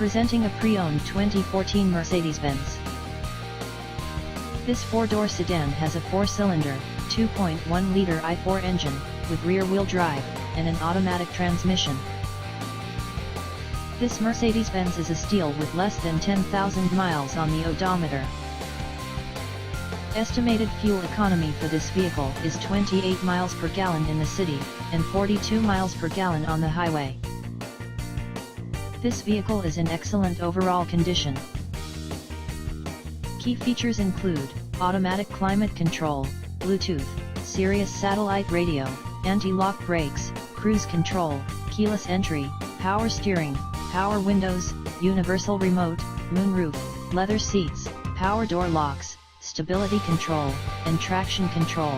Presenting a pre-owned 2014 Mercedes-Benz. This four-door sedan has a four-cylinder, 2.1-liter i4 engine, with rear-wheel drive, and an automatic transmission. This Mercedes-Benz is a steal with less than 10,000 miles on the odometer. Estimated fuel economy for this vehicle is 28 miles per gallon in the city, and 42 miles per gallon on the highway. This vehicle is in excellent overall condition. Key features include automatic climate control, Bluetooth, Sirius satellite radio, anti-lock brakes, cruise control, keyless entry, power steering, power windows, universal remote, moonroof, leather seats, power door locks, stability control, and traction control.